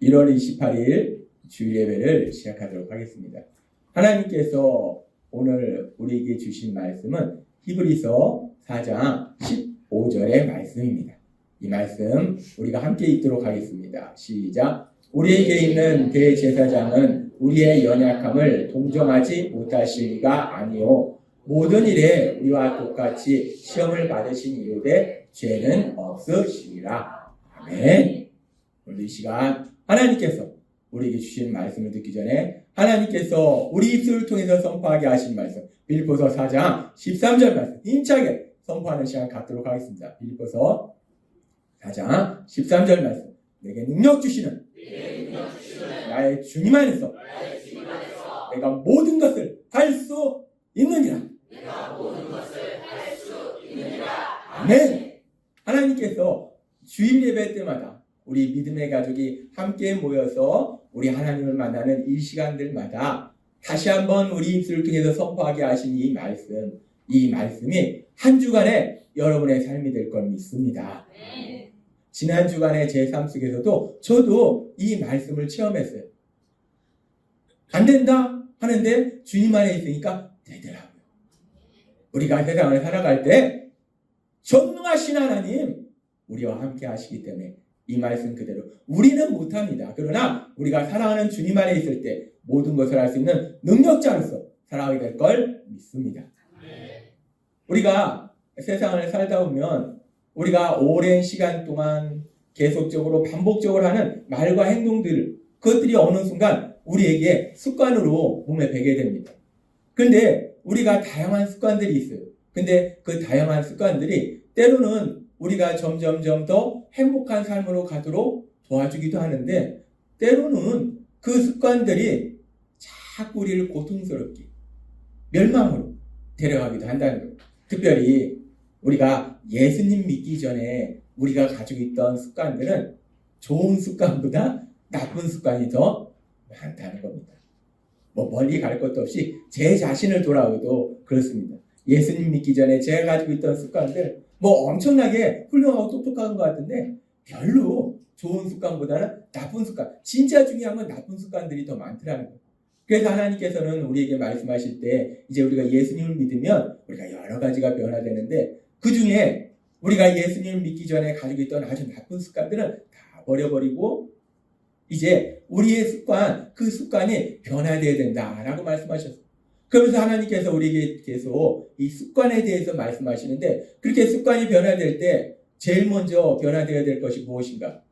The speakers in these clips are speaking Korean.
1월 28일 주일 예배를 시작하도록 하겠습니다. 하나님께서 오늘 우리에게 주신 말씀은 히브리서 4장 15절의 말씀입니다. 이 말씀 우리가 함께 읽도록 하겠습니다. 시작. 우리에게 있는 대제사장은 우리의 연약함을 동정하지 못하시니가 아니요 모든 일에 우리와 똑같이 시험을 받으신 이유되 죄는 없으시리라. 아멘. 오늘 이 시간 하나님께서 우리에게 주신 말씀을 듣기 전에 하나님께서 우리 입술을 통해서 선포하게 하신 말씀 빌립보서 4장 13절 말씀 힘차게 선포하는 시간 갖도록 하겠습니다. 빌립보서 4장 13절 말씀 내게 능력 주시는 나의 주님 안에서 내가 모든 것을 할 수 있느니라. 아멘. 하나님께서 주일 예배 때마다 우리 믿음의 가족이 함께 모여서 우리 하나님을 만나는 이 시간들마다 다시 한번 우리 입술을 통해서 선포하게 하신 이 말씀이 한 주간에 여러분의 삶이 될 걸 믿습니다. 지난 주간의 제 삶 속에서도 저도 이 말씀을 체험했어요. 안 된다 하는데 주님 안에 있으니까 되더라고요. 우리가 세상을 살아갈 때 전능하신 하나님 우리와 함께 하시기 때문에 이 말씀 그대로 우리는 못합니다. 그러나 우리가 사랑하는 주님 안에 있을 때 모든 것을 할 수 있는 능력자로서 살아가게 될 걸 믿습니다. 우리가 세상을 살다 보면 우리가 오랜 시간 동안 계속적으로 반복적으로 하는 말과 행동들 그것들이 어느 순간 우리에게 습관으로 몸에 배게 됩니다. 그런데 우리가 다양한 습관들이 있어요. 근데 그 다양한 습관들이 때로는 우리가 점점점 더 행복한 삶으로 가도록 도와주기도 하는데 때로는 그 습관들이 자꾸 우리를 고통스럽게 멸망으로 데려가기도 한다는 거예요. 특별히 우리가 예수님 믿기 전에 우리가 가지고 있던 습관들은 좋은 습관보다 나쁜 습관이 더 많다는 겁니다. 멀리 갈 것도 없이 제 자신을 돌아보도 그렇습니다. 예수님 믿기 전에 제가 가지고 있던 습관들 엄청나게 훌륭하고 똑똑한 것 같은데 별로 좋은 습관보다는 나쁜 습관, 진짜 중요한 건 나쁜 습관들이 더 많더라는 거예요. 그래서 하나님께서는 우리에게 말씀하실 때 이제 우리가 예수님을 믿으면 우리가 여러 가지가 변화되는데 그 중에 우리가 예수님을 믿기 전에 가지고 있던 아주 나쁜 습관들은 다 버려버리고 이제 우리의 습관, 그 습관이 변화되어야 된다라고 말씀하셨어요. 그러면서 하나님께서 우리에게 계속 이 습관에 대해서 말씀하시는데 그렇게 습관이 변화될 때 제일 먼저 변화되어야 될 것이 무엇인가?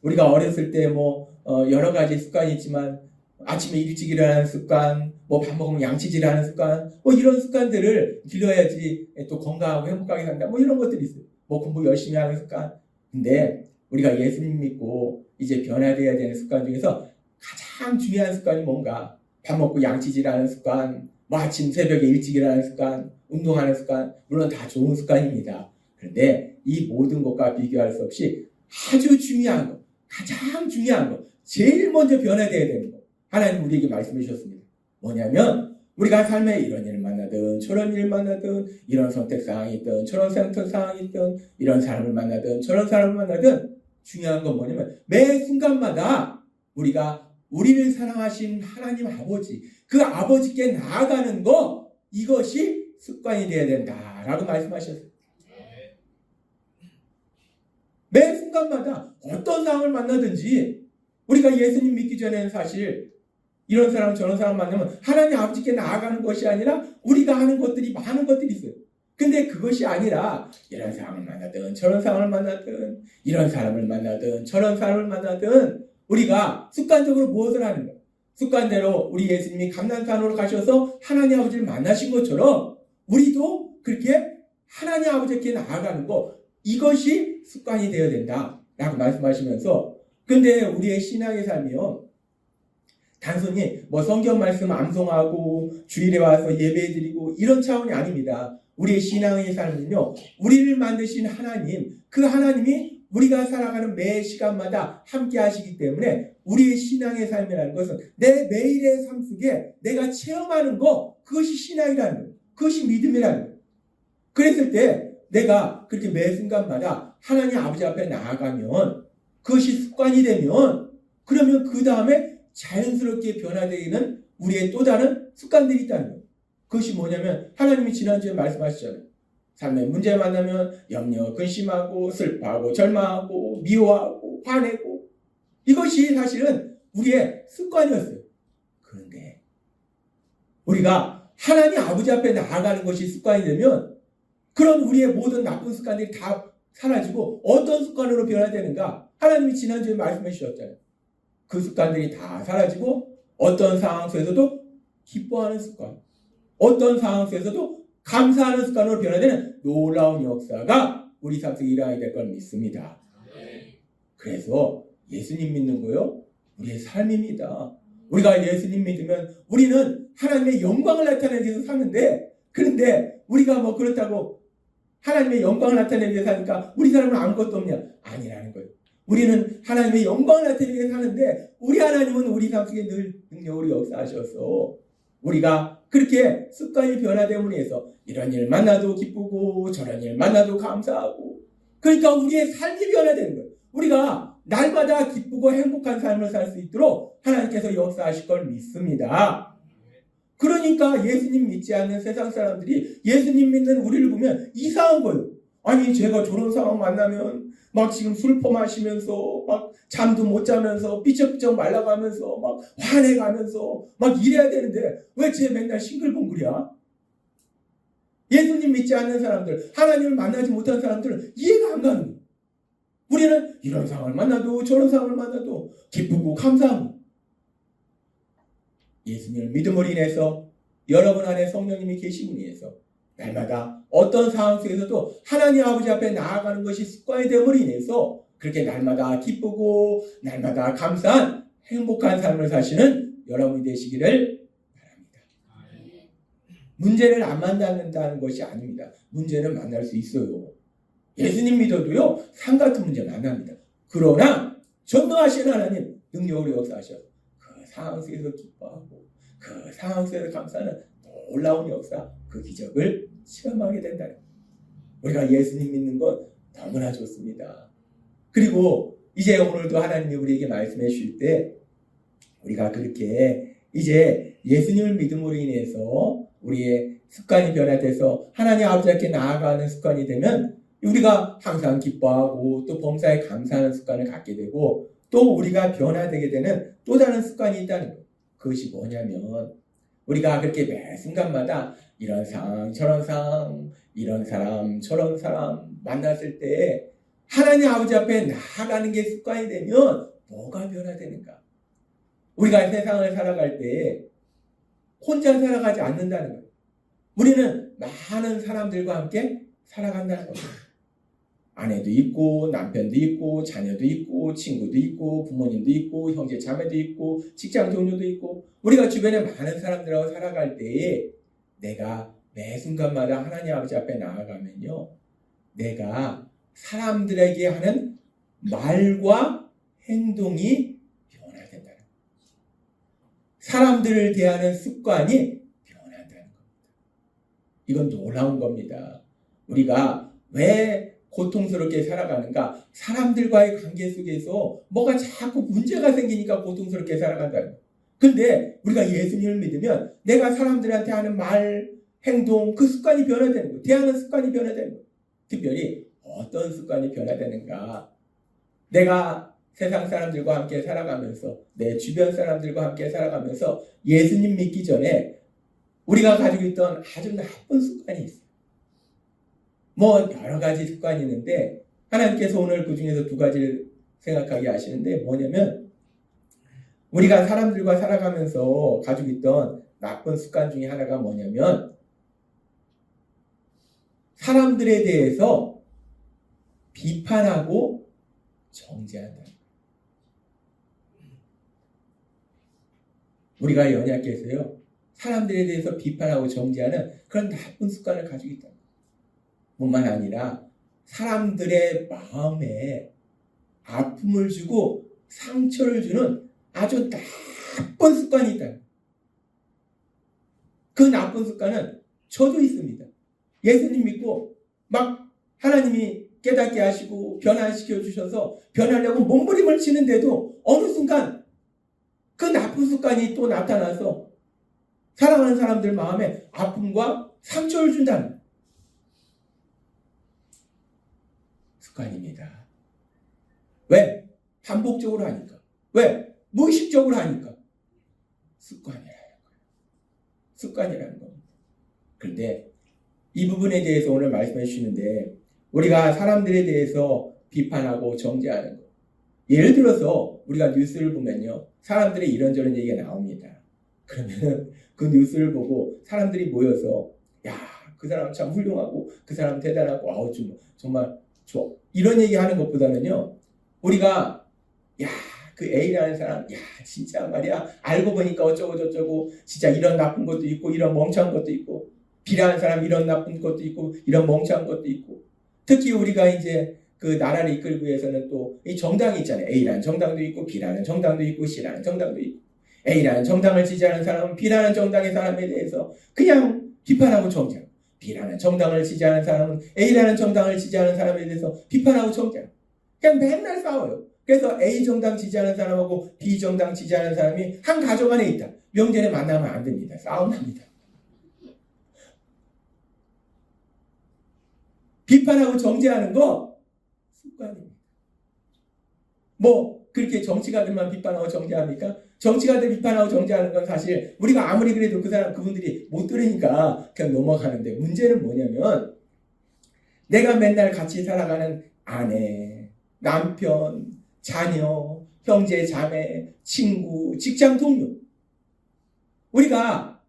우리가 어렸을 때 여러 가지 습관이 있지만 아침에 일찍 일어나는 습관, 밥 먹으면 양치질하는 습관, 이런 습관들을 길러야지 또 건강하고 행복하게 산다. 이런 것들이 있어요. 공부 열심히 하는 습관. 근데 우리가 예수님 믿고 이제 변화되어야 되는 습관 중에서 가장 중요한 습관이 뭔가? 밥 먹고 양치질하는 습관, 아침 새벽에 일찍 일어나는 습관, 운동하는 습관, 물론 다 좋은 습관입니다. 그런데 이 모든 것과 비교할 수 없이 아주 중요한 것, 가장 중요한 것, 제일 먼저 변화되어야 되는 것, 하나님 우리에게 말씀해 주셨습니다. 뭐냐면 우리가 삶에 이런 일을 만나든 저런 일을 만나든 이런 선택사항이 있든 저런 선택사항이 있든 이런 사람을 만나든 저런 사람을 만나든 중요한 건 뭐냐면 매 순간마다 우리가 우리를 사랑하신 하나님 아버지, 그 아버지께 나아가는 거, 이것이 습관이 되어야 된다라고 말씀하셨어요. 매 순간마다 어떤 상황을 만나든지 우리가 예수님 믿기 전에는 사실 이런 사람 저런 사람 만나면 하나님 아버지께 나아가는 것이 아니라 우리가 하는 것들이 많은 것들이 있어요. 근데 그것이 아니라 이런 사람을 만나든 저런 사람을 만나든 이런 사람을 만나든 저런 사람을 만나든 우리가 습관적으로 무엇을 하는 거예요? 습관대로 우리 예수님이 감난산으로 가셔서 하나님 아버지를 만나신 것처럼 우리도 그렇게 하나님 아버지께 나아가는 거, 이것이 습관이 되어야 된다라고 말씀하시면서, 근데 우리의 신앙의 삶이요, 단순히 성경 말씀 암송하고 주일에 와서 예배드리고 이런 차원이 아닙니다. 우리의 신앙의 삶은요, 우리를 만드신 하나님, 그 하나님이 우리가 살아가는 매 시간마다 함께 하시기 때문에 우리의 신앙의 삶이라는 것은 내 매일의 삶 속에 내가 체험하는 거, 그것이 신앙이라는 거예요. 그것이 믿음이라는 거예요. 그랬을 때 내가 그렇게 매 순간마다 하나님 아버지 앞에 나아가면, 그것이 습관이 되면 그러면 그 다음에 자연스럽게 변화되는 우리의 또 다른 습관들이 있다는 거예요. 그것이 뭐냐면 하나님이 지난주에 말씀하셨잖아요. 삶의 문제 만나면 염려, 근심하고 슬퍼하고 절망하고 미워하고 화내고, 이것이 사실은 우리의 습관이었어요. 그런데 우리가 하나님 아버지 앞에 나아가는 것이 습관이 되면 그런 우리의 모든 나쁜 습관들이 다 사라지고 어떤 습관으로 변화되는가? 하나님이 지난주에 말씀해 주셨잖아요. 그 습관들이 다 사라지고 어떤 상황 속에서도 기뻐하는 습관, 어떤 상황 속에서도 감사하는 습관으로 변화되는 놀라운 역사가 우리 삶 속에 일어나게 될 걸 믿습니다. 그래서 예수님 믿는 거요, 우리의 삶입니다. 우리가 예수님 믿으면 우리는 하나님의 영광을 나타내기 위해서 사는데, 그런데 우리가 뭐 그렇다고 하나님의 영광을 나타내기 위해서 사니까 우리 사람은 아무것도 없냐? 아니라는 거예요. 우리는 하나님의 영광을 나타내기 위해서 사는데 우리 하나님은 우리 삶 속에 늘 능력으로 역사하셔서 우리가 그렇게 습관이 변화됨으로 해서 이런 일 만나도 기쁘고 저런 일 만나도 감사하고, 그러니까 우리의 삶이 변화되는 거예요. 우리가 날마다 기쁘고 행복한 삶을 살 수 있도록 하나님께서 역사하실 걸 믿습니다. 그러니까 예수님 믿지 않는 세상 사람들이 예수님 믿는 우리를 보면 이상한 거예요. 아니 제가 저런 상황 만나면 막 지금 술 퍼마시면서 막 잠도 못 자면서 삐쩍삐쩍 말라가면서 막 화내가면서 막 이래야 되는데 왜 쟤 맨날 싱글벙글이야? 예수님 믿지 않는 사람들, 하나님을 만나지 못한 사람들은 이해가 안 가는 거예요. 우리는 이런 상황을 만나도 저런 상황을 만나도 기쁘고 감사하고, 예수님을 믿음으로 인해서 여러분 안에 성령님이 계심으로 인해서 날마다 어떤 상황 속에서도 하나님 아버지 앞에 나아가는 것이 습관이 됨으로 인해서 그렇게 날마다 기쁘고 날마다 감사한 행복한 삶을 사시는 여러분이 되시기를 바랍니다. 문제를 안 만나는다는 것이 아닙니다. 문제는 만날 수 있어요. 예수님 믿어도요, 산 같은 문제 만납니다. 그러나 전능하신 하나님 능력으로 역사하셔서 그 상황 속에서 기뻐하고 그 상황 속에서 감사하는 놀라운 역사, 그 기적을 체험하게 된다는 거예요. 우리가 예수님 믿는 건 너무나 좋습니다. 그리고 이제 오늘도 하나님이 우리에게 말씀해 주실 때 우리가 그렇게 이제 예수님을 믿음으로 인해서 우리의 습관이 변화돼서 하나님 아버지께 나아가는 습관이 되면 우리가 항상 기뻐하고 또 범사에 감사하는 습관을 갖게 되고, 또 우리가 변화되게 되는 또 다른 습관이 있다는 거예요. 그것이 뭐냐면 우리가 그렇게 매 순간마다 이런 상황 저런 상황, 이런 사람 저런 사람 만났을 때 하나님 아버지 앞에 나아가는 게 습관이 되면 뭐가 변화되는가? 우리가 세상을 살아갈 때 혼자 살아가지 않는다는 거예요. 우리는 많은 사람들과 함께 살아간다는 겁니다. 아내도 있고 남편도 있고 자녀도 있고 친구도 있고 부모님도 있고 형제 자매도 있고 직장 동료도 있고, 우리가 주변에 많은 사람들하고 살아갈 때에 내가 매 순간마다 하나님 아버지 앞에 나아가면요, 내가 사람들에게 하는 말과 행동이 변화된다는 거예요. 사람들을 대하는 습관이 변한다는 겁니다. 이건 놀라운 겁니다. 우리가 왜 고통스럽게 살아가는가? 사람들과의 관계 속에서 뭐가 자꾸 문제가 생기니까 고통스럽게 살아간다는 거예요. 근데 우리가 예수님을 믿으면 내가 사람들한테 하는 말, 행동, 그 습관이 변화되는 거예요. 대하는 습관이 변화되는 거예요. 특별히 어떤 습관이 변화되는가? 내가 세상 사람들과 함께 살아가면서, 내 주변 사람들과 함께 살아가면서 예수님 믿기 전에 우리가 가지고 있던 아주 나쁜 습관이 있어요. 뭐 여러 가지 습관이 있는데 하나님께서 오늘 그 중에서 두 가지를 생각하게 하시는데, 뭐냐면 우리가 사람들과 살아가면서 가지고 있던 나쁜 습관 중에 하나가 뭐냐면 사람들에 대해서 비판하고 정죄한다. 우리가 연약해서요, 사람들에 대해서 비판하고 정죄하는 그런 나쁜 습관을 가지고 있다. 뿐만 아니라 사람들의 마음에 아픔을 주고 상처를 주는 아주 나쁜 습관이 있다. 그 나쁜 습관은 저도 있습니다. 예수님 믿고 막 하나님이 깨닫게 하시고 변화시켜 주셔서 변하려고 몸부림을 치는데도 어느 순간 그 나쁜 습관이 또 나타나서 사랑하는 사람들 마음에 아픔과 상처를 준다는 습관입니다. 왜? 반복적으로 하니까. 왜? 무의식적으로 하니까. 습관이라는 거예요. 습관이라는 겁니다. 그런데 이 부분에 대해서 오늘 말씀해 주시는데 우리가 사람들에 대해서 비판하고 정죄하는 거. 예를 들어서 우리가 뉴스를 보면요. 사람들의 이런저런 얘기가 나옵니다. 그러면 그 뉴스를 보고 사람들이 모여서 야, 그 사람 참 훌륭하고 그 사람 대단하고 아우 정말 좋아. 이런 얘기하는 것보다는요. 우리가 야, 그 A라는 사람 야, 진짜 말이야. 알고 보니까 어쩌고 저쩌고 진짜 이런 나쁜 것도 있고 이런 멍청한 것도 있고 B라는 사람 이런 나쁜 것도 있고 이런 멍청한 것도 있고 특히 우리가 이제 그 나라를 이끌기 위해서는 또 이 정당이 있잖아요. A라는 정당도 있고 B라는 정당도 있고 C라는 정당도 있고 A라는 정당을 지지하는 사람은 B라는 정당의 사람에 대해서 그냥 비판하고 정죄하고 B라는 정당을 지지하는 사람은 A라는 정당을 지지하는 사람에 대해서 비판하고 정죄하고 그냥 맨날 싸워요. 그래서 A 정당 지지하는 사람하고 B 정당 지지하는 사람이 한 가족 안에 있다. 명절에 만나면 안 됩니다. 싸움납니다. 비판하고 정죄하는 거 습관입니다. 뭐 그렇게 정치가들만 비판하고 정죄합니까? 정치가들 비판하고 정죄하는 건 사실 우리가 아무리 그래도 그분들이 못 들으니까 그냥 넘어가는데 문제는 뭐냐면 내가 맨날 같이 살아가는 아내, 남편, 자녀, 형제, 자매, 친구, 직장 동료 우리가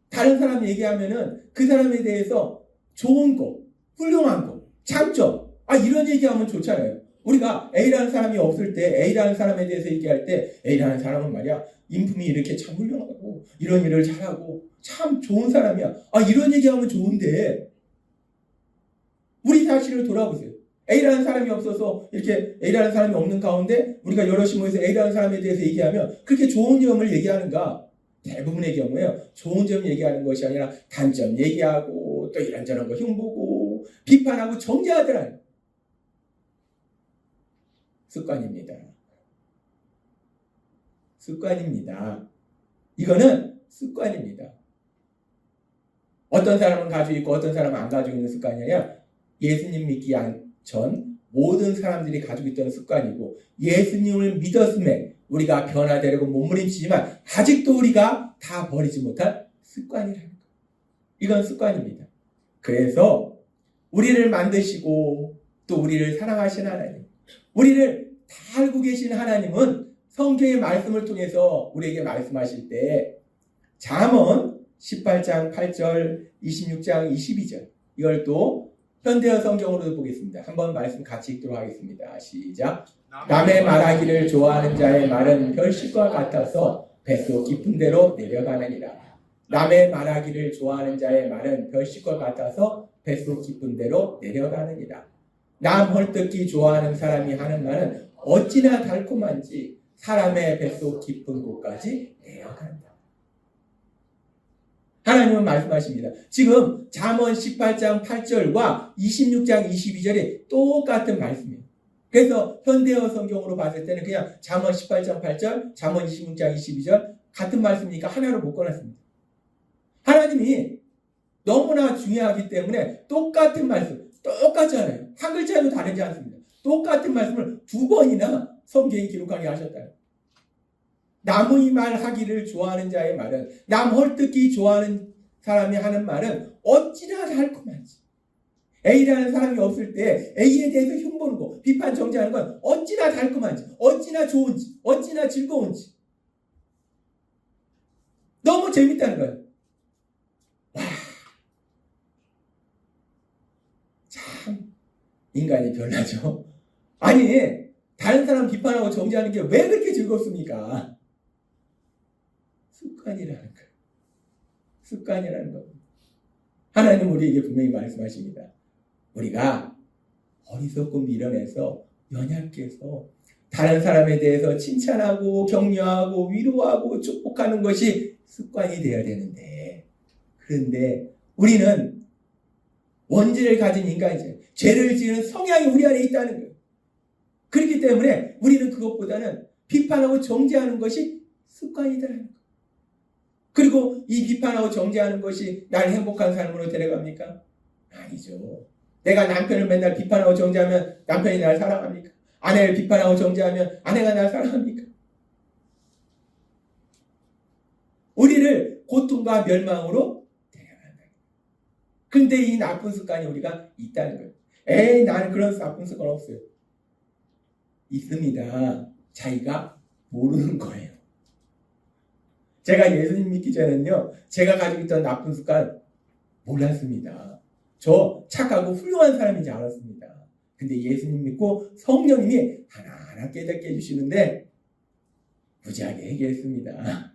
다른 사람 얘기하면은 그 사람에 대해서 좋은 거 훌륭한 거, 장점, 이런 얘기하면 좋잖아요. 우리가 A라는 사람이 없을 때 A라는 사람에 대해서 얘기할 때 A라는 사람은 말이야 인품이 이렇게 참 훌륭하고 이런 일을 잘하고 참 좋은 사람이야. 이런 얘기하면 좋은데 우리 사실을 돌아보세요. A라는 사람이 없어서 이렇게 A라는 사람이 없는 가운데 우리가 여럿이 모여서 A라는 사람에 대해서 얘기하면 그렇게 좋은 점을 얘기하는가? 대부분의 경우에요. 좋은 점 얘기하는 것이 아니라 단점 얘기하고 또 이런저런 거 흉보고 비판하고 정죄하더라. 습관입니다. 습관입니다. 이거는 습관입니다. 어떤 사람은 가지고 있고 어떤 사람은 안 가지고 있는 습관이 아니라 예수님 믿기 전 모든 사람들이 가지고 있던 습관이고 예수님을 믿었음에 우리가 변화되려고 몸부림치지만 아직도 우리가 다 버리지 못한 습관이라는 거예요. 이건 습관입니다. 그래서 우리를 만드시고 또 우리를 사랑하신 하나님, 우리를 다 알고 계신 하나님은 성경의 말씀을 통해서 우리에게 말씀하실 때 잠언 18장 8절, 26장 22절 이걸 또 현대어 성경으로 보겠습니다. 한번 말씀 같이 읽도록 하겠습니다. 시작. 남의 말하기를 좋아하는 자의 말은 별식과 같아서 뱃속 깊은 데로 내려가느니라. 남의 말하기를 좋아하는 자의 말은 별식과 같아서 뱃속 깊은 데로 내려가느니라. 남 헐뜯기 좋아하는 사람이 하는 말은 어찌나 달콤한지 사람의 뱃속 깊은 곳까지 내려간다. 하나님은 말씀하십니다. 지금 잠언 18장 8절과 26장 22절이 똑같은 말씀이에요. 그래서 현대어 성경으로 봤을 때는 그냥 잠언 18장 8절, 잠언 26장 22절 같은 말씀이니까 하나로 묶어놨습니다. 하나님이 너무나 중요하기 때문에 똑같은 말씀, 똑같잖아요. 한 글자도 다르지 않습니다. 똑같은 말씀을 2번이나 성경에 기록하게 하셨다. 남의 말 하기를 좋아하는 자의 말은 남 헐뜯기 좋아하는 사람이 하는 말은 어찌나 달콤한지 A라는 사람이 없을 때 A에 대해서 흉보는 거 비판 정죄하는 건 어찌나 달콤한지 어찌나 좋은지 어찌나 즐거운지 너무 재밌다는 거예요. 와, 참 인간이 별나죠. 아니 다른 사람 비판하고 정죄하는 게 왜 그렇게 즐겁습니까? 습관이라는 거예요. 습관이라는 겁니다. 하나님 우리에게 분명히 말씀하십니다. 우리가 어리석고 미련해서 연약해서 다른 사람에 대해서 칭찬하고 격려하고 위로하고 축복하는 것이 습관이 되어야 되는데 그런데 우리는 원죄를 가진 인간이죠. 죄를 지은 성향이 우리 안에 있다는 거예요. 그렇기 때문에 우리는 그것보다는 비판하고 정죄하는 것이 습관이다라는 거예요. 그리고 이 비판하고 정죄하는 것이 날 행복한 삶으로 데려갑니까? 아니죠. 내가 남편을 맨날 비판하고 정죄하면 남편이 날 사랑합니까? 아내를 비판하고 정죄하면 아내가 날 사랑합니까? 우리를 고통과 멸망으로 데려간다. 그런데 이 나쁜 습관이 우리가 있다는 거예요. 에이, 나는 그런 나쁜 습관 없어요. 있습니다. 자기가 모르는 거예요. 제가 예수님 믿기 전에는요, 제가 가지고 있던 나쁜 습관 몰랐습니다. 저 착하고 훌륭한 사람인지 알았습니다. 근데 예수님 믿고 성령님이 하나하나 깨닫게 해주시는데 무지하게 해결했습니다.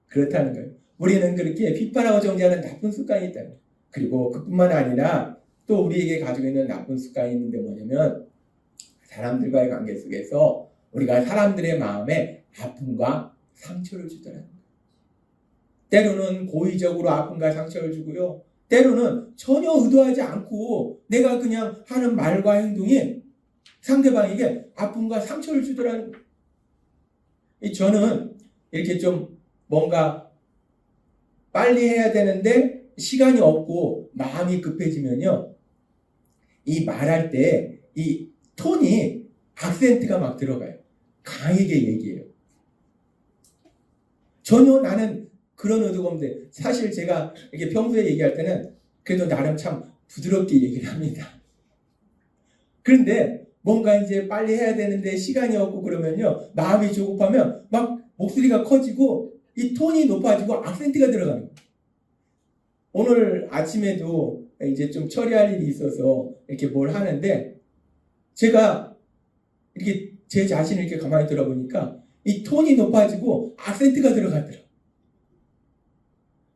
그렇다는 거예요. 우리는 그렇게 비판하고 정죄하는 나쁜 습관이 있다는 거예요. 그리고 그뿐만 아니라 또 우리에게 가지고 있는 나쁜 습관이 있는데 뭐냐면 사람들과의 관계 속에서 우리가 사람들의 마음에 아픔과 상처를 주더라는 거예요. 때로는 고의적으로 아픔과 상처를 주고요. 때로는 전혀 의도하지 않고 내가 그냥 하는 말과 행동이 상대방에게 아픔과 상처를 주더라는 거예요. 저는 이렇게 좀 뭔가 빨리 해야 되는데 시간이 없고 마음이 급해지면요. 이 말할 때 이 톤이 악센트가 막 들어가요. 강하게 얘기해요. 전혀 나는 그런 의도가 없는데 사실 제가 이렇게 평소에 얘기할 때는 그래도 나름 참 부드럽게 얘기를 합니다. 그런데 뭔가 이제 빨리 해야 되는데 시간이 없고 그러면요. 마음이 조급하면 막 목소리가 커지고 이 톤이 높아지고 악센트가 들어가는 거예요. 오늘 아침에도 이제 좀 처리할 일이 있어서 이렇게 뭘 하는데 제가 이렇게 제 자신을 이렇게 가만히 들어보니까 이 톤이 높아지고 악센트가 들어가더라고요.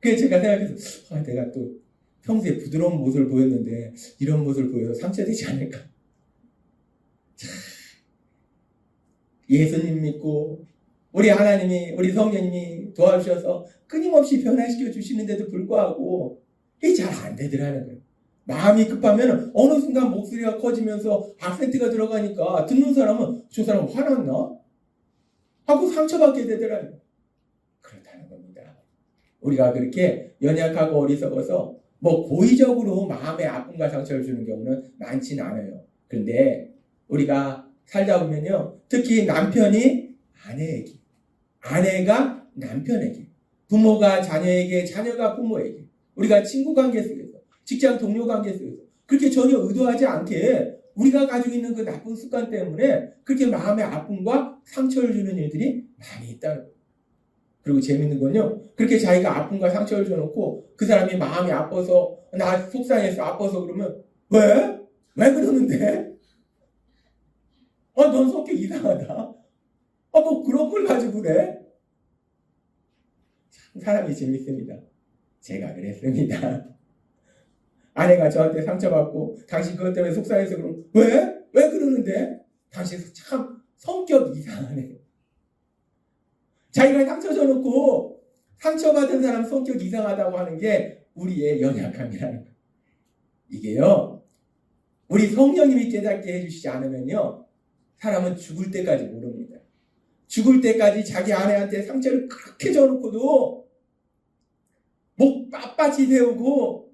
그래서 제가 생각해서 내가 또 평소에 부드러운 모습을 보였는데 이런 모습을 보여서 상처되지 않을까. 예수님 믿고 우리 하나님이 우리 성령님이 도와주셔서 끊임없이 변화시켜 주시는데도 불구하고 이게 잘 안 되더라는 거예요. 마음이 급하면 어느 순간 목소리가 커지면서 악센트가 들어가니까 듣는 사람은 저 사람 화났나? 하고 상처받게 되더라는 거예요. 그렇다는 겁니다. 우리가 그렇게 연약하고 어리석어서 뭐 고의적으로 마음에 아픔과 상처를 주는 경우는 많지는 않아요. 그런데 우리가 살다 보면요. 특히 남편이 아내에게, 아내가 남편에게, 부모가 자녀에게, 자녀가 부모에게, 우리가 친구 관계 속에서, 직장 동료 관계 속에서 그렇게 전혀 의도하지 않게 우리가 가지고 있는 그 나쁜 습관 때문에 그렇게 마음의 아픔과 상처를 주는 일들이 많이 있다는 거예요. 그리고 재밌는 건요. 그렇게 자기가 아픔과 상처를 줘놓고 그 사람이 마음이 아파서 나 속상해서 아파서 그러면 왜? 왜 그러는데? 넌 성격 이상하다. 뭐 그런 걸 가지고 그래? 참 사람이 재밌습니다. 제가 그랬습니다. 아내가 저한테 상처받고 당신 그것 때문에 속상해서 그러면 왜? 왜 그러는데? 당신 참 성격 이상하네. 자기가 상처 줘놓고 상처받은 사람 성격 이상하다고 하는 게 우리의 연약함이라는 거예요. 이게요. 우리 성령님이 깨닫게 해주시지 않으면요. 사람은 죽을 때까지 모릅니다. 죽을 때까지 자기 아내한테 상처를 그렇게 줘놓고도 목 빳빳이 세우고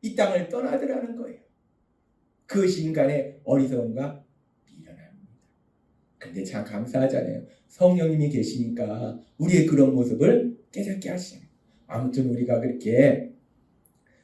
이 땅을 떠나더라는 거예요. 그것이 인간의 어리석음과 미련함입니다. 근데 참 감사하잖아요. 성령님이 계시니까 우리의 그런 모습을 깨닫게 하시잖아요. 아무튼 우리가 그렇게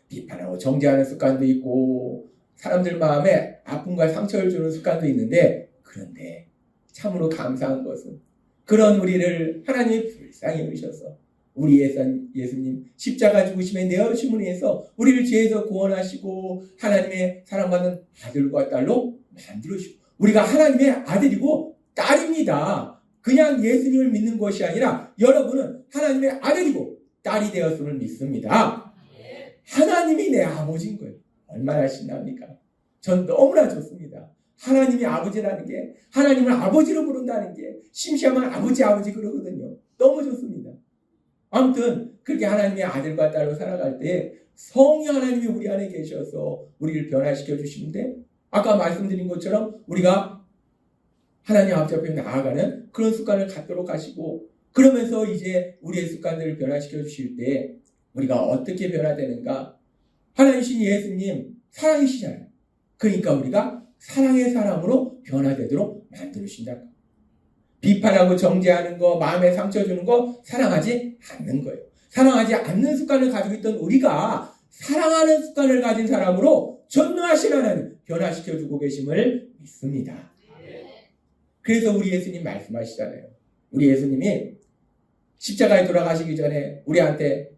비판하고 정죄하는 습관도 있고 사람들 마음에 아픔과 상처를 주는 습관도 있는데 그런데 참으로 감사한 것은 그런 우리를 하나님이 불쌍히 여기셔서 우리 예수님 십자가 죽으심에 내어주심을 위해서 우리를 죄에서 구원하시고 하나님의 사랑받는 아들과 딸로 만들어주시고 우리가 하나님의 아들이고 딸입니다. 그냥 예수님을 믿는 것이 아니라 여러분은 하나님의 아들이고 딸이 되었음을 믿습니다. 하나님이 내 아버지인 거예요. 얼마나 신납니까? 전 너무나 좋습니다. 하나님이 아버지라는 게 하나님을 아버지로 부른다는 게 심시하면 아버지 그러거든요. 너무 좋습니다. 아무튼 그렇게 하나님의 아들과 딸로 살아갈 때 성령 하나님이 우리 안에 계셔서 우리를 변화시켜 주시는데, 아까 말씀드린 것처럼 우리가 하나님 앞에 나아가는 그런 습관을 갖도록 하시고, 그러면서 이제 우리의 습관들을 변화시켜 주실 때 우리가 어떻게 변화되는가? 하나님이신 예수님 사랑이시잖아요. 그러니까 우리가 사랑의 사람으로 변화되도록 만들어주신다. 비판하고 정죄하는 거, 마음에 상처 주는 거 사랑하지 않는 거예요. 사랑하지 않는 습관을 가지고 있던 우리가 사랑하는 습관을 가진 사람으로 전능하신 하나님 변화시켜주고 계심을 믿습니다. 그래서 우리 예수님 말씀하시잖아요. 우리 예수님이 십자가에 돌아가시기 전에 우리한테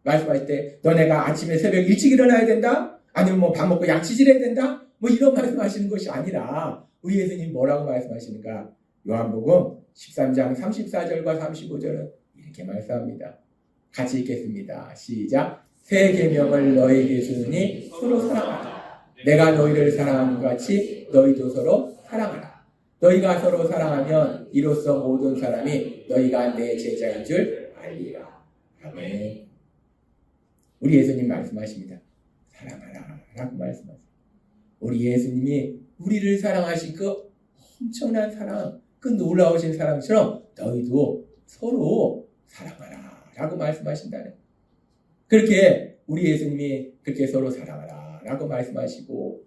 말씀하실 때, 너네가 아침에 새벽 일찍 일어나야 된다? 아니면 뭐 밥 먹고 양치질 해야 된다? 뭐 이런 말씀하시는 것이 아니라 우리 예수님 뭐라고 말씀하시는가? 요한복음 13장 34절과 35절은 이렇게 말씀합니다. 같이 읽겠습니다. 시작. 새 계명을 너희에게 주노니 서로 사랑하라. 내가 너희를 사랑한 것 같이 너희도 서로 사랑하라. 너희가 서로 사랑하면 이로써 모든 사람이 너희가 내 제자인 줄 알리라. 아멘. 우리 예수님 말씀하십니다. 사랑하라 라고 말씀하세요. 우리 예수님이 우리를 사랑하신 그 엄청난 사랑, 그 놀라우신 사랑처럼 너희도 서로 사랑하라 라고 말씀하신다는, 그렇게 우리 예수님이 그렇게 서로 사랑하라 라고 말씀하시고,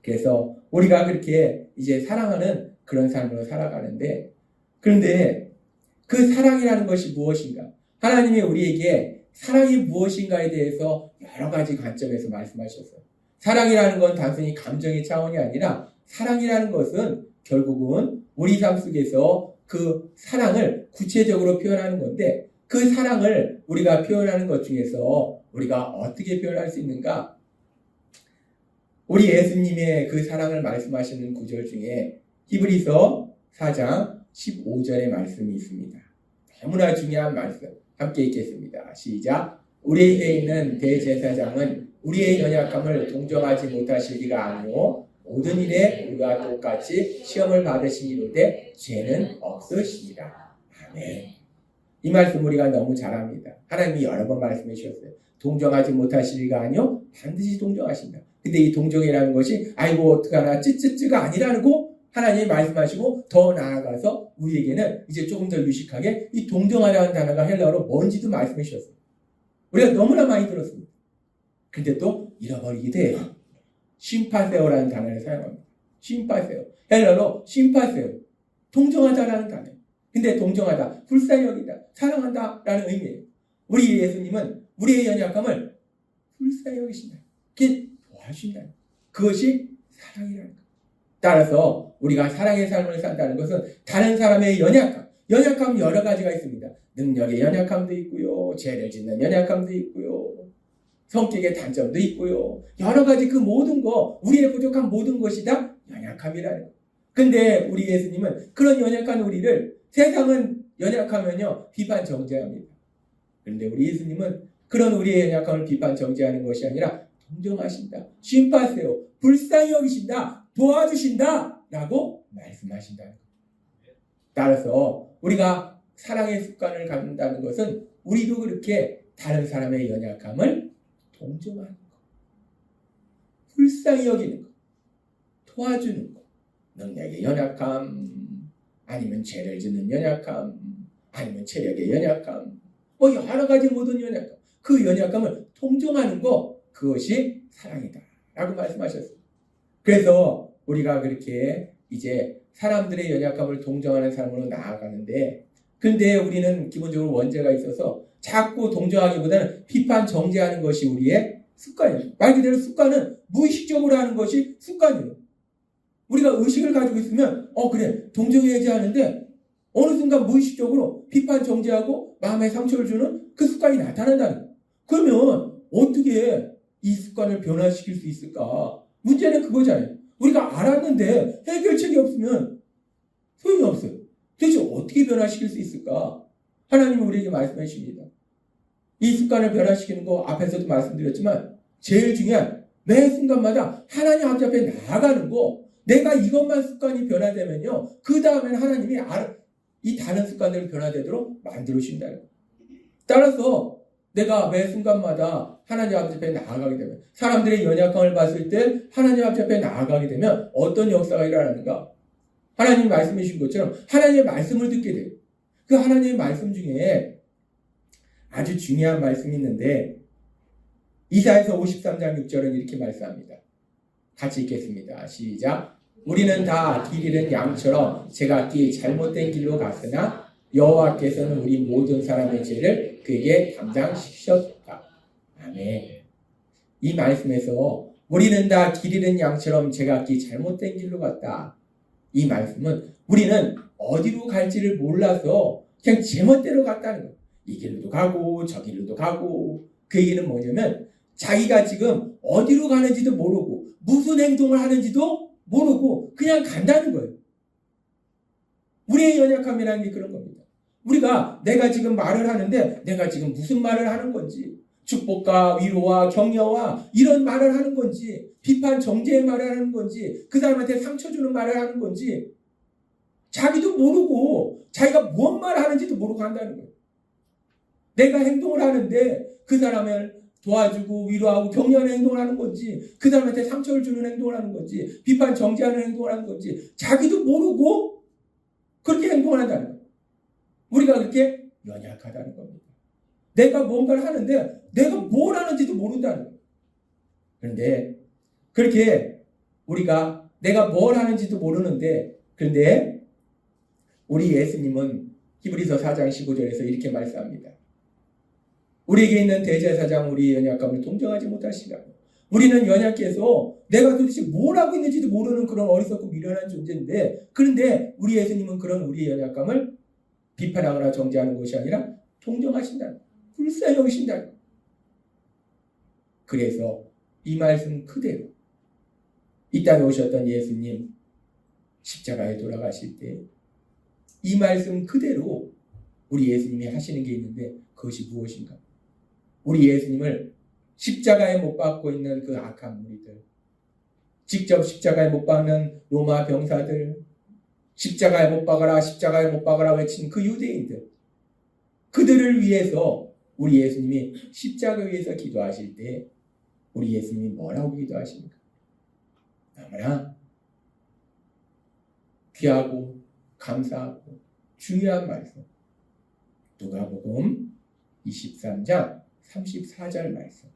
그래서 우리가 그렇게 이제 사랑하는 그런 삶으로 살아가는데, 그런데 그 사랑이라는 것이 무엇인가? 하나님이 우리에게 사랑이 무엇인가에 대해서 여러 가지 관점에서 말씀하셨어요. 사랑이라는 건 단순히 감정의 차원이 아니라, 사랑이라는 것은 결국은 우리 삶 속에서 그 사랑을 구체적으로 표현하는 건데, 그 사랑을 우리가 표현하는 것 중에서 우리가 어떻게 표현할 수 있는가? 우리 예수님의 그 사랑을 말씀하시는 구절 중에 히브리서 4장 15절의 말씀이 있습니다. 너무나 중요한 말씀. 함께 읽겠습니다. 시작. 우리에게 있는 대제사장은 우리의 연약함을 동정하지 못하실 리가 아니오 모든 일에 우리가 똑같이 시험을 받으시니로되 죄는 없으시니라. 아멘. 이 말씀 우리가 너무 잘 압니다. 하나님이 여러 번 말씀해 주셨어요. 동정하지 못하실 리가 아니오 반드시 동정하신다. 근데 이 동정이라는 것이 아이고 어떡하나 찌찌찌가 아니라고 하나님이 말씀하시고, 더 나아가서 우리에게는 이제 조금 더 유식하게 이 동정하라는 단어가 헬라어로 뭔지도 말씀해 주셨어요. 우리가 너무나 많이 들었습니다. 근데 또 잃어버리기도 해요. 심파세오라는 단어를 사용합니다. 심파세오. 헬라어로 심파세오. 동정하다라는 단어예요. 근데 동정하다, 불쌍히 여기다, 사랑한다 라는 의미예요. 우리 예수님은 우리의 연약함을 불쌍히 여기신다. 그게 도와주신다. 그것이 사랑이라는 거예요. 따라서 우리가 사랑의 삶을 산다는 것은 다른 사람의 연약함 여러 가지가 있습니다. 능력의 연약함도 있고요, 죄를 짓는 연약함도 있고요, 성격의 단점도 있고요, 여러 가지 그 모든 거, 우리의 부족한 모든 것이 다 연약함이라는 거예요. 근데 우리 예수님은 그런 연약한 우리를, 세상은 연약하면요 비판 정죄합니다. 그런데 우리 예수님은 그런 우리의 연약함을 비판 정죄하는 것이 아니라 동정하신다, 심파세요, 불쌍히 여기신다, 도와주신다 라고 말씀하신다는 거예요. 따라서 우리가 사랑의 습관을 갖는다는 것은 우리도 그렇게 다른 사람의 연약함을 동정하는 것, 불쌍히 여기는 것, 도와주는 것, 능력의 연약함, 아니면 죄를 짓는 연약함, 아니면 체력의 연약함, 뭐 여러 가지 모든 연약함, 그 연약함을 동정하는 것, 그것이 사랑이다 라고 말씀하셨어요. 그래서 우리가 그렇게 이제 사람들의 연약함을 동정하는 사람으로 나아가는데, 근데 우리는 기본적으로 원죄가 있어서 자꾸 동정하기보다는 비판 정죄하는 것이 우리의 습관이에요. 말 그대로 습관은 무의식적으로 하는 것이 습관이에요. 우리가 의식을 가지고 있으면 그래 동정해야지 하는데, 어느 순간 무의식적으로 비판 정죄하고 마음에 상처를 주는 그 습관이 나타난다는 거예요. 그러면 어떻게 이 습관을 변화시킬 수 있을까? 문제는 그거잖아요. 우리가 알았는데 해결책이 없으면 소용이 없어요. 도대체 어떻게 변화시킬 수 있을까? 하나님은 우리에게 말씀해 주십니다. 이 습관을 변화시키는 거 앞에서도 말씀드렸지만, 제일 중요한 매 순간마다 하나님 앞에 나아가는 거, 내가 이것만 습관이 변화되면요, 그 다음에는 하나님이 이 다른 습관들을 변화되도록 만들어 주신다는 거예요. 따라서 내가 매 순간마다 하나님 앞에 나아가게 되면, 사람들의 연약함을 봤을 때 하나님 앞에 나아가게 되면 어떤 역사가 일어나는가? 하나님 말씀해 주신 것처럼 하나님의 말씀을 듣게 돼요. 그 하나님의 말씀 중에 아주 중요한 말씀이 있는데 이사야서 53장 6절은 이렇게 말씀합니다. 같이 읽겠습니다. 시작. 우리는 다 길 잃은 양처럼 제각기 잘못된 길로 갔으나 여호와께서는 우리 모든 사람의 죄를 그에게 담당시키셨다. 아멘. 이 말씀에서 우리는 다 길 잃은 양처럼 제각기 잘못된 길로 갔다. 이 말씀은 우리는 어디로 갈지를 몰라서 그냥 제멋대로 갔다는 거예요. 이 길로도 가고 저 길로도 가고. 그 얘기는 뭐냐면 자기가 지금 어디로 가는지도 모르고 무슨 행동을 하는지도 모르고 그냥 간다는 거예요. 우리의 연약함이라는 게 그런 겁니다. 우리가 내가 지금 말을 하는데 내가 지금 무슨 말을 하는 건지, 축복과 위로와 격려와 이런 말을 하는 건지, 비판 정죄의 말을 하는 건지, 그 사람한테 상처 주는 말을 하는 건지 자기도 모르고 자기가 무슨 말을 하는지도 모르고 한다는 거예요. 내가 행동을 하는데 그 사람을 도와주고 위로하고 격려하는 행동을 하는 건지, 그 사람한테 상처를 주는 행동을 하는 건지, 비판 정죄하는 행동을 하는 건지 자기도 모르고 그렇게 행동을 한다는 거예요. 우리가 그렇게 연약하다는 겁니다. 내가 뭔가를 하는데 내가 뭘 하는지도 모른다는 거예요. 그런데 그렇게 우리가 내가 뭘 하는지도 모르는데, 그런데 우리 예수님은 히브리서 4장 15절에서 이렇게 말씀합니다. 우리에게 있는 대제사장 우리의 연약함을 동정하지 못하시라. 우리는 연약해서 내가 도대체 뭘 하고 있는지도 모르는 그런 어리석고 미련한 존재인데, 그런데 우리 예수님은 그런 우리의 연약함을 비판하거나 정죄하는 것이 아니라 동정하신다. 불쌍히 여기신다. 그래서 이 말씀 그대로 이 땅에 오셨던 예수님 십자가에 돌아가실 때 이 말씀 그대로 우리 예수님이 하시는 게 있는데 그것이 무엇인가? 우리 예수님을 십자가에 못 박고 있는 그 악한 무리들, 직접 십자가에 못 박는 로마 병사들, 십자가에 못 박아라 십자가에 못 박아라 외친 그 유대인들, 그들을 위해서 우리 예수님이 십자가 위에서 기도하실 때 우리 예수님이 뭐라고 기도하십니까? 너무나 귀하고 감사하고 중요한 말씀, 누가복음 23장 34절 말씀,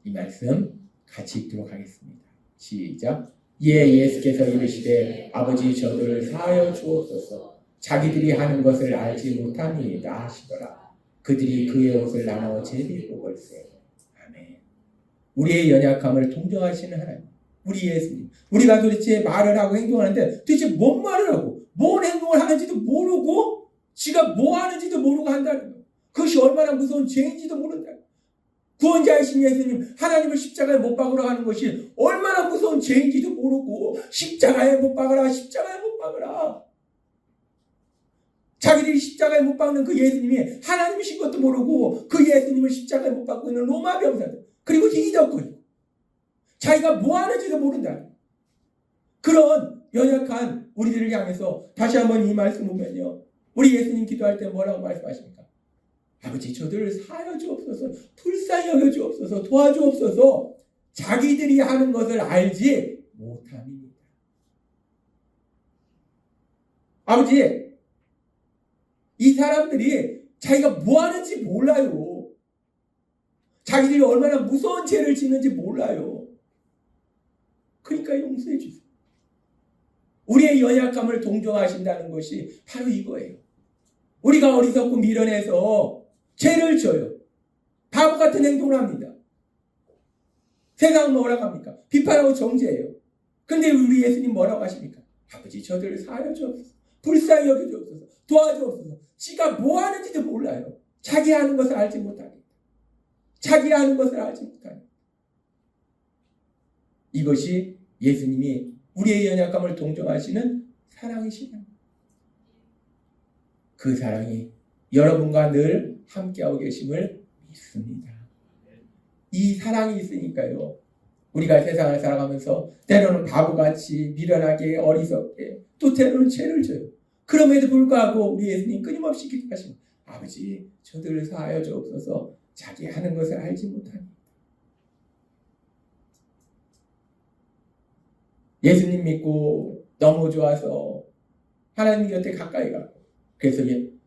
이 말씀 같이 읽도록 하겠습니다. 시작. 예수께서 이르시되 아버지 저들을 사하여 주옵소서. 자기들이 하는 것을 알지 못함이다 하시더라. 그들이 그의 옷을 나눠 제비고 걸세. 아멘. 우리의 연약함을 동정하시는 하나님, 우리 예수님. 우리가 도대체 말을 하고 행동하는데 도대체 뭔 말을 하고 뭔 행동을 하는지도 모르고 지가 뭐 하는지도 모르고 한다는 것. 그것이 얼마나 무서운 죄인지도 모른다. 구원자이신 예수님, 하나님을 십자가에 못 박으라 하는 것이 얼마나 무서운 죄인지도 모르고 십자가에 못 박으라, 십자가에 못 박으라. 자기들이 십자가에 못 박는 그 예수님이 하나님이신 것도 모르고 그 예수님을 십자가에 못 박고 있는 로마 병사들, 그리고 희덕거리고 자기가 뭐 하는지도 모른다. 그런 연약한 우리들을 향해서 다시 한번 이 말씀 보면요, 우리 예수님 기도할 때 뭐라고 말씀하십니까? 아버지 저들을 사하여 주옵소서, 불쌍히 여겨 주옵소서, 도와주옵소서. 자기들이 하는 것을 알지 못함입니다. 아버지, 이 사람들이 자기가 뭐 하는지 몰라요. 자기들이 얼마나 무서운 죄를 짓는지 몰라요. 그러니까 용서해 주세요. 우리의 연약함을 동정하신다는 것이 바로 이거예요. 우리가 어리석고 미련해서 죄를 져요. 바보 같은 행동을 합니다. 세상은 뭐라고 합니까? 비판하고 정죄해요. 근데 우리 예수님 뭐라고 하십니까? 아버지 저들을 사하여 주옵소서, 불쌍히 여겨 주옵소서, 도와주옵소서. 지가 뭐 하는지도 몰라요. 자기 하는 것을 알지 못하니까. 자기 하는 것을 알지 못하니까. 이것이 예수님이 우리의 연약함을 동정하시는 사랑이시다. 그 사랑이 여러분과 늘 함께하고 계심을 믿습니다. 이 사랑이 있으니까요, 우리가 세상을 살아가면서 때로는 바보같이 미련하게 어리석게 또 때로는 죄를 져요. 그럼에도 불구하고 우리 예수님 끊임없이 기도하십니다. 아버지 저들을 사하여 주옵소서. 자기 하는 것을 알지 못하니. 예수님 믿고 너무 좋아서 하나님 곁에 가까이 가고, 그래서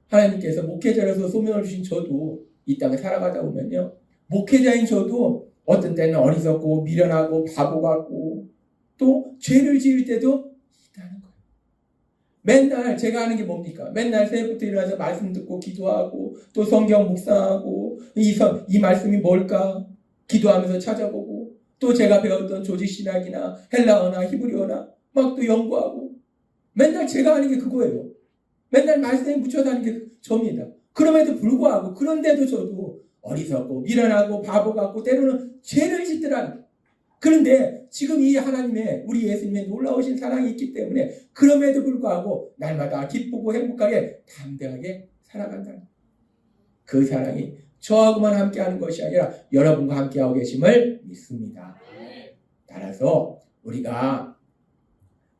하나님께서 목회자로서 소명을 주신 저도 이 땅에 살아가다 보면요, 목회자인 저도 어떤 때는 어리석고 미련하고 바보 같고 또 죄를 지을 때도 있다는 거예요. 맨날 제가 하는 게 뭡니까? 맨날 새벽부터 일어나서 말씀 듣고 기도하고 또 성경 묵상하고 이 말씀이 뭘까? 기도하면서 찾아보고 또 제가 배웠던 조직신학이나 헬라어나 히브리어나 막 또 연구하고 맨날 제가 하는 게 그거예요. 맨날 말씀에 묻혀서 하는 게 저입니다. 그럼에도 불구하고 그런데도 저도 어리석고 미련하고 바보 같고 때로는 죄를 짓더라. 그런데 지금 이 하나님의 우리 예수님의 놀라우신 사랑이 있기 때문에 그럼에도 불구하고 날마다 기쁘고 행복하게 담대하게 살아간다. 그 사랑이 저하고만 함께하는 것이 아니라 여러분과 함께하고 계심을 믿습니다. 따라서 우리가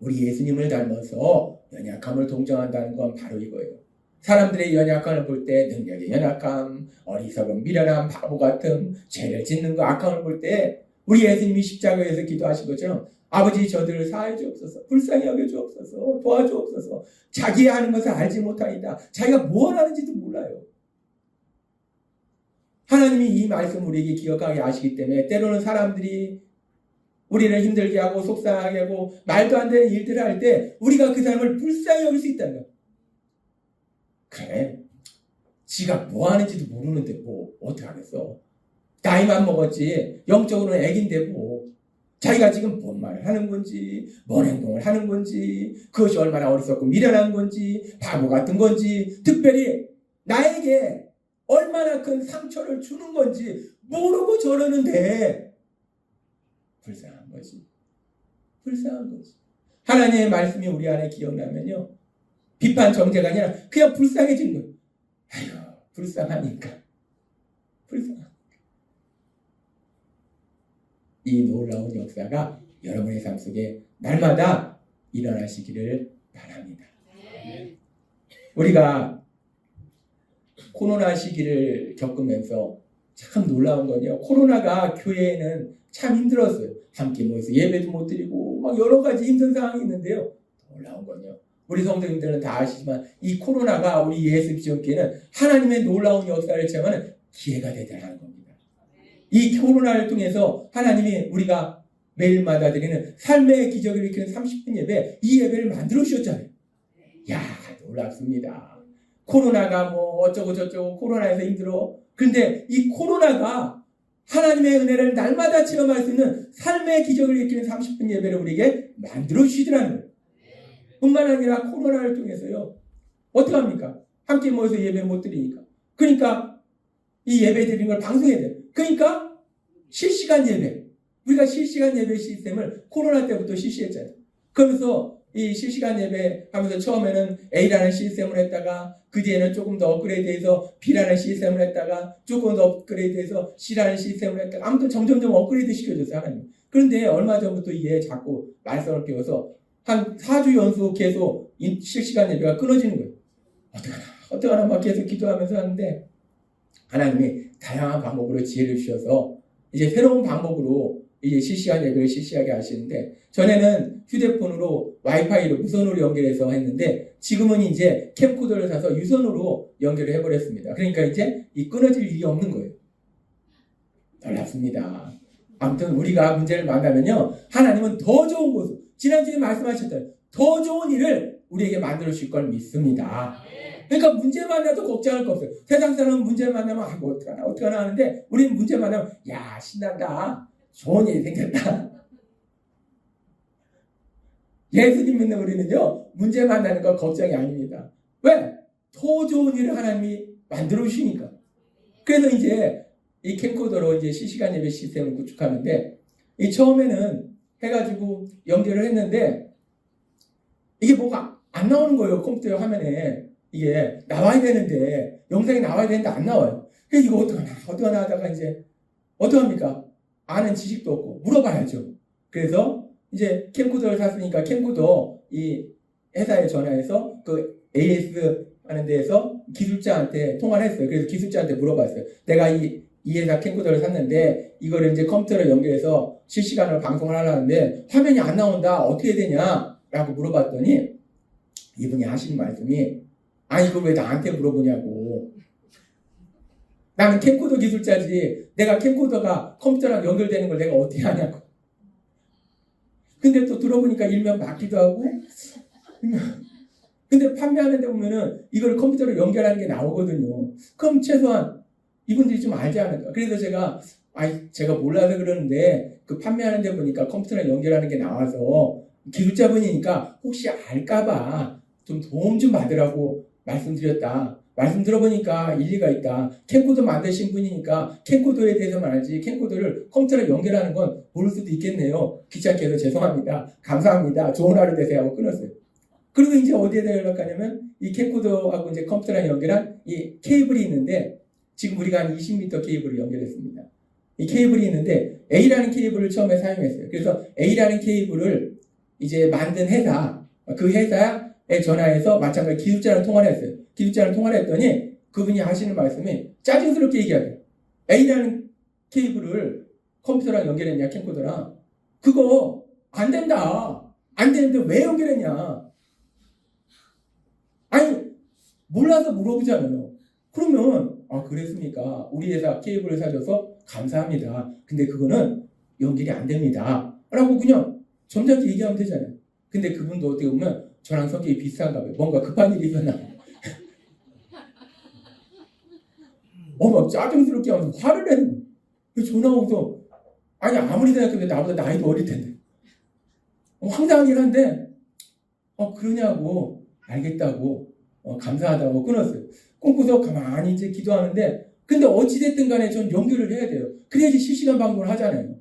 우리 예수님을 닮아서 연약함을 동정한다는 건 바로 이거예요. 사람들의 연약함을 볼 때 능력의 연약함, 어리석음, 미련함, 바보 같음, 죄를 짓는 거, 악함을 볼 때 우리 예수님이 십자가에서 기도하신 것처럼 아버지 저들을 사하여 주옵소서, 불쌍히 여겨 주옵소서, 도와주옵소서. 자기 하는 것을 알지 못하니까 자기가 뭘 하는지도 몰라요. 하나님이 이 말씀 우리에게 기억하게 하시기 때문에 때로는 사람들이 우리를 힘들게 하고 속상하게 하고 말도 안 되는 일들을 할 때 우리가 그 사람을 불쌍히 여길 수 있다는 거야. 그래, 지가 뭐 하는지도 모르는데 뭐 어떡하겠어. 나이만 먹었지 영적으로는 애긴데 뭐 자기가 지금 뭔 말을 하는 건지 뭔 행동을 하는 건지 그것이 얼마나 어리석고 미련한 건지 바보 같은 건지 특별히 나에게 얼마나 큰 상처를 주는 건지 모르고 저러는데 불쌍한 거지. 불쌍한 거지. 하나님의 말씀이 우리 안에 기억나면요, 비판 정죄가 아니라 그냥 불쌍해진 거예요. 아이고 불쌍하니까. 불쌍하니까. 이 놀라운 역사가 여러분의 삶 속에 날마다 일어나시기를 바랍니다. 우리가 코로나 시기를 겪으면서 참 놀라운 건요, 코로나가 교회에는 참 힘들었어요. 함께 모여서 예배도 못 드리고 막 여러 가지 힘든 상황이 있는데요, 놀라운 건요, 우리 성도님들은 다 아시지만 이 코로나가 우리 예수 지역교회는 하나님의 놀라운 역사를 체험하는 기회가 되더라는 겁니다. 이 코로나를 통해서 하나님이 우리가 매일마다 드리는 삶의 기적을 일으키는 30분 예배, 이 예배를 만들어 주셨잖아요. 야, 놀랍습니다. 코로나가 뭐 어쩌고 저쩌고 코로나에서 힘들어. 그런데 이 코로나가 하나님의 은혜를 날마다 체험할 수 있는 삶의 기적을 일으키는 30분 예배를 우리에게 만들어 주시더라는 거예요. 뿐만 아니라 코로나를 통해서요, 어떡합니까? 함께 모여서 예배 못 드리니까. 그러니까 이 예배 드리는 걸 방송해야 돼요. 그러니까 실시간 예배, 우리가 실시간 예배 시스템을 코로나 때부터 실시했잖아요. 그러면서 이 실시간 예배 하면서 처음에는 A라는 시스템을 했다가 그 뒤에는 조금 더 업그레이드해서 B라는 시스템을 했다가 조금 더 업그레이드해서 C라는 시스템을 했다가 아무튼 점점점 업그레이드 시켜줬어요, 하나님. 그런데 얼마 전부터 이게 자꾸 말썽을 피워서 한 4주 연속 계속 실시간 예배가 끊어지는 거예요. 어떡하나 막 계속 기도하면서 하는데 하나님이 다양한 방법으로 지혜를 주셔서 이제 새로운 방법으로 이제 실시간 예배를 실시하게 하시는데, 전에는 휴대폰으로 와이파이로 무선으로 연결해서 했는데 지금은 이제 캠코더를 사서 유선으로 연결을 해버렸습니다. 그러니까 이제 이 끊어질 일이 없는 거예요. 놀랍습니다. 아무튼 우리가 문제를 만나면요, 하나님은 더 좋은 곳, 지난주에 말씀하셨던 더 좋은 일을 우리에게 만들어 주실 걸 믿습니다. 그러니까 문제 만나도 걱정할 거 없어요. 세상 사람은 문제 만나면 아이고 어떡하나 하는데 우리는 문제 만나면 야 신난다, 좋은 일이 생겼다. 예수님 믿는 우리는요, 문제 만나는 거 걱정이 아닙니다. 왜? 더 좋은 일을 하나님이 만들어 주시니까. 그래서 이제 이 캠코더로 이제 실시간 예배 시스템을 구축하는데, 이 처음에는 해가지고 연결을 했는데 이게 뭐가 안 나오는 거예요. 컴퓨터 화면에 이게 나와야 되는데, 영상이 나와야 되는데 안 나와요. 그래서 이거 어떡하나 하다가 이제 어떡합니까? 아는 지식도 없고 물어봐야죠. 그래서 이제 캠코더를 샀으니까 캠코더 이 회사에 전화해서 그 AS 하는 데에서 기술자한테 통화를 했어요. 그래서 기술자한테 물어봤어요. 내가 이 이 회사 캠코더를 샀는데 이거를 이제 컴퓨터로 연결해서 실시간으로 방송을 하려는데 화면이 안 나온다. 어떻게 되냐? 라고 물어봤더니 이분이 하시는 말씀이 아니 이걸 왜 나한테 물어보냐고. 나는 캠코더 기술자지 내가 캠코더가 컴퓨터랑 연결되는 걸 내가 어떻게 하냐고. 근데 또 들어보니까 일면 맞기도 하고 근데 판매하는 데 보면은 이걸 컴퓨터로 연결하는 게 나오거든요. 그럼 최소한 이분들이 좀 알지 않을까. 그래서 제가 몰라서 그러는데 그 판매하는 데 보니까 컴퓨터랑 연결하는 게 나와서 기술자분이니까 혹시 알까봐 좀 도움 좀 받으라고 말씀드렸다. 말씀 들어보니까 일리가 있다. 캠코더 만드신 분이니까 캠코더에 대해서만 알지 캠코더를 컴퓨터로 연결하는 건 모를 수도 있겠네요. 귀찮게 해서 죄송합니다. 감사합니다. 좋은 하루 되세요 하고 끊었어요. 그리고 이제 어디에다 연락하냐면 이 캠코더하고 이제 컴퓨터랑 연결한 이 케이블이 있는데 지금 우리가 한 20m 케이블을 연결했습니다. 이 케이블이 있는데 A라는 케이블을 처음에 사용했어요. 그래서 A라는 케이블을 이제 만든 회사, 그 회사에 전화해서 마찬가지 기술자랑 통화를 했어요. 기술자랑 통화를 했더니 그분이 하시는 말씀이 짜증스럽게 얘기하래요. A라는 케이블을 컴퓨터랑 연결했냐 캠코더랑 그거 안 된다. 안 되는데 왜 연결했냐. 아니 몰라서 물어보잖아요. 그러면 그랬습니까? 우리 회사 케이블을 사줘서 감사합니다. 근데 그거는 연결이 안 됩니다. 라고 그냥 점잖게 얘기하면 되잖아요. 근데 그분도 어떻게 보면 저랑 성격이 비슷한가 봐요. 뭔가 급한 일이 있었나 봐요. 막 짜증스럽게 하면서 화를 내는 거예요. 그래서 전화 오면서 아니 아무리 생각해도 나보다 나이도 어릴 텐데 황당하긴 한데 그러냐고 알겠다고 감사하다고 끊었어요. 끊고서 가만히 이제 기도하는데 근데 어찌됐든 간에 전 연결을 해야 돼요. 그래야지 실시간 방송을 하잖아요.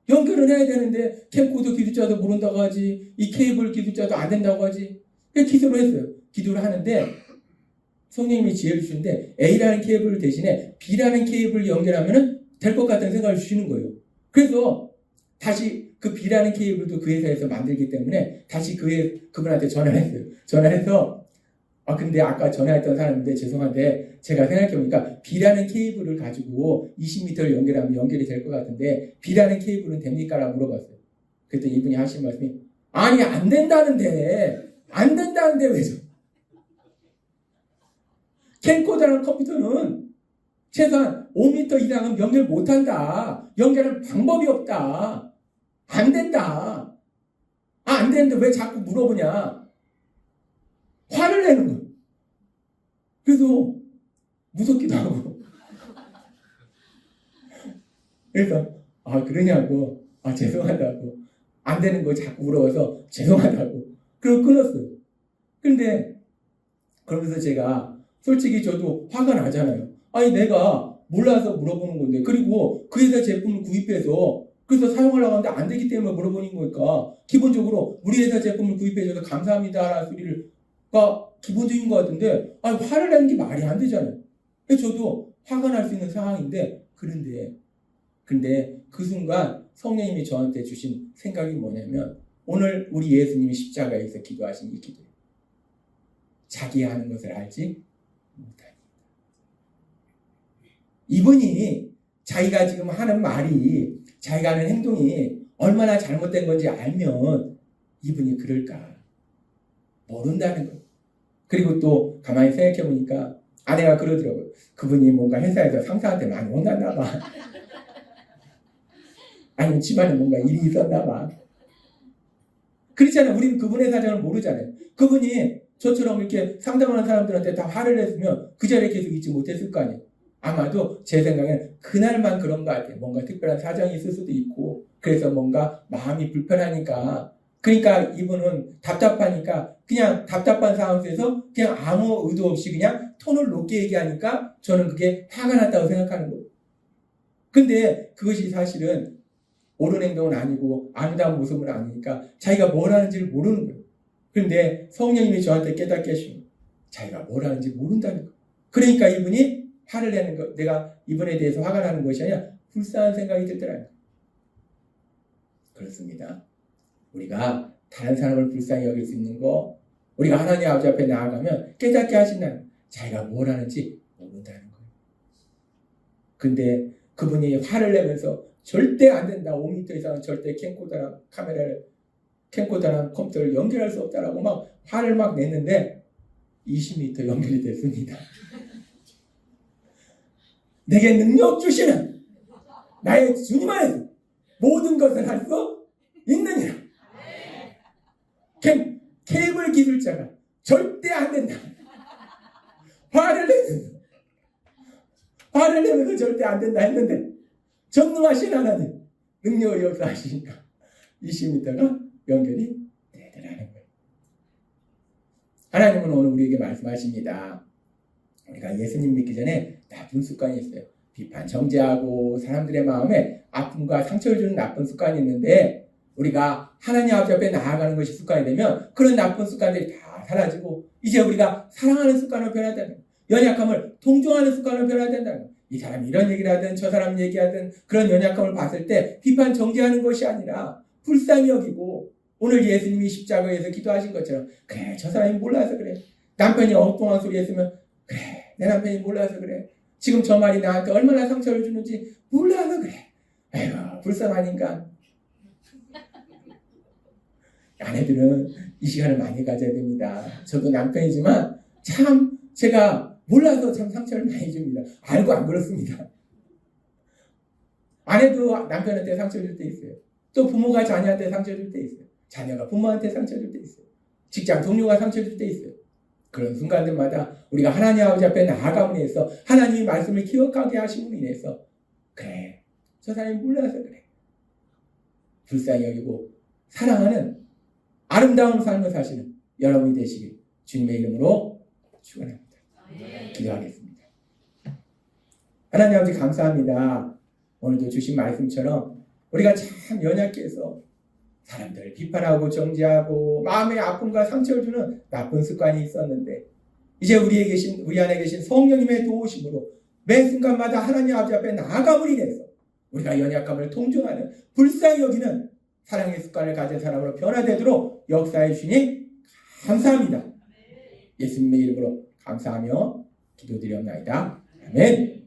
연결을 해야 되는데 캠코더 기술자도 모른다고 하지 이 케이블 기술자도 안 된다고 하지 기도를 했어요. 기도를 하는데 성령님이 지혜를 주시는데 A라는 케이블 대신에 B라는 케이블을 연결하면 될 것 같다는 생각을 주시는 거예요. 그래서 다시 그 B라는 케이블도 그 회사에서 만들기 때문에 다시 그분한테 전화를 했어요. 전화해서 근데 아까 전화했던 사람인데 죄송한데 제가 생각해보니까 B라는 케이블을 가지고 20m를 연결하면 연결이 될 것 같은데 B라는 케이블은 됩니까? 라고 물어봤어요. 그랬더니 이분이 하신 말씀이 아니 안 된다는데 왜 캠코더랑 컴퓨터는 최소한 5m 이상은 연결 못한다. 연결할 방법이 없다. 안 된다. 안 되는데 왜 자꾸 물어보냐. 화를 내는 거예요. 그래서 무섭기도 하고. 그래서 그러냐고. 죄송하다고. 안 되는 거 자꾸 물어봐서 죄송하다고. 그러고 끊었어요. 근데 그러면서 제가 솔직히 저도 화가 나잖아요. 아니 내가 몰라서 물어보는 건데 그리고 그 회사 제품을 구입해서 그래서 사용하려고 하는데 안 되기 때문에 물어보는 거니까 기본적으로 우리 회사 제품을 구입해줘서 감사합니다라는 소리가 기본적인 것 같은데 화를 내는 게 말이 안 되잖아요. 그래서 저도 화가 날 수 있는 상황인데 근데 그 순간 성령님이 저한테 주신 생각이 뭐냐면 오늘 우리 예수님이 십자가에서 기도하신 이 기도예요. 자기 하는 것을 알지 못하니. 이분이 자기가 지금 하는 말이 자기가 하는 행동이 얼마나 잘못된 건지 알면 이분이 그럴까 모른다는 거예요. 그리고 또 가만히 생각해 보니까 아내가 그러더라고요. 그분이 뭔가 회사에서 상사한테 많이 혼났나 봐. 아니면 집안에 뭔가 일이 있었나 봐. 그렇잖아요. 우리는 그분의 사정을 모르잖아요. 그분이 저처럼 이렇게 상담하는 사람들한테 다 화를 냈으면 그 자리에 계속 있지 못했을 거 아니에요. 아마도 제 생각에는 그날만 그런 것 같아요. 뭔가 특별한 사정이 있을 수도 있고 그래서 뭔가 마음이 불편하니까 그러니까 이분은 답답하니까 그냥 답답한 상황 속에서 그냥 아무 의도 없이 그냥 톤을 높게 얘기하니까 저는 그게 화가 났다고 생각하는 거예요. 근데 그것이 사실은 옳은 행동은 아니고 아름다운 모습은 아니니까 자기가 뭘 하는지를 모르는 거예요. 그런데 성령님이 저한테 깨닫게 하시는 거예요. 자기가 뭘 하는지 모른다는 거예요. 그러니까 이분이 화를 내는 거, 내가 이분에 대해서 화가 나는 것이 아니라 불쌍한 생각이 들더라는 거예요. 그렇습니다. 우리가 다른 사람을 불쌍히 여길 수 있는 거, 우리가 하나님 아버지 앞에 나아가면 깨닫게 하신다는 거예요. 자기가 뭘 하는지 모른다는 거예요. 근데 그분이 화를 내면서 절대 안 된다. 5m 이상은 절대 캠코더랑 컴퓨터를 연결할 수 없다라고 막 화를 막 냈는데 20m 연결이 됐습니다. 내게 능력 주시는 나의 주님 안에서 모든 것을 할 수 있느니라. 케이블 기술자가 절대 안 된다. 화를 내면서 절대 안 된다 했는데 전능하신 하나님 능력을 역사하시니까 20m가 연결이 되더라는 거예요. 하나님은 오늘 우리에게 말씀하십니다. 우리가 예수님 믿기 전에 나쁜 습관이 있어요. 비판, 정죄하고 사람들의 마음에 아픔과 상처를 주는 나쁜 습관이 있는데 우리가 하나님 아버지 앞에 나아가는 것이 습관이 되면 그런 나쁜 습관들이 다 사라지고 이제 우리가 사랑하는 습관으로 변화야 된다. 연약함을 동정하는 습관으로 변화야 된다. 이 사람이 이런 얘기를 하든 저 사람 얘기하든 그런 연약함을 봤을 때 비판, 정죄하는 것이 아니라 불쌍히 여기고 오늘 예수님이 십자가에서 기도하신 것처럼 그래 저 사람이 몰라서 그래. 남편이 엉뚱한 소리 했으면 그래 내 남편이 몰라서 그래. 지금 저 말이 나한테 얼마나 상처를 주는지 몰라서 그래. 아이고 불쌍한 인간. 아내들은 이 시간을 많이 가져야 됩니다. 저도 남편이지만 참 제가 몰라서 참 상처를 많이 줍니다. 알고 안 그렇습니다. 아내도 남편한테 상처 줄 때 있어요. 또 부모가 자녀한테 상처 줄 때 있어요. 자녀가 부모한테 상처 줄 때 있어요. 직장 동료가 상처 줄 때 있어요. 그런 순간들마다 우리가 하나님 아버지 앞에 나아감으로 해서 하나님의 말씀을 기억하게 하심으로 인해서 그래 저 사람이 몰라서 그래. 불쌍히 여기고 사랑하는 아름다운 삶을 사시는 여러분이 되시길 주님의 이름으로 축원합니다. 기도하겠습니다. 하나님 아버지 감사합니다. 오늘도 주신 말씀처럼 우리가 참 연약해서 사람들을 비판하고 정죄하고 마음의 아픔과 상처를 주는 나쁜 습관이 있었는데 이제 우리 안에 계신 성령님의 도우심으로 매 순간마다 하나님 아버지 앞에 나아감을 인해서 우리가 연약함을 동정하는 불쌍히 여기는 사랑의 습관을 가진 사람으로 변화되도록 역사해 주시니 감사합니다. 예수님의 이름으로 감사하며 기도드렸나이다. 아멘.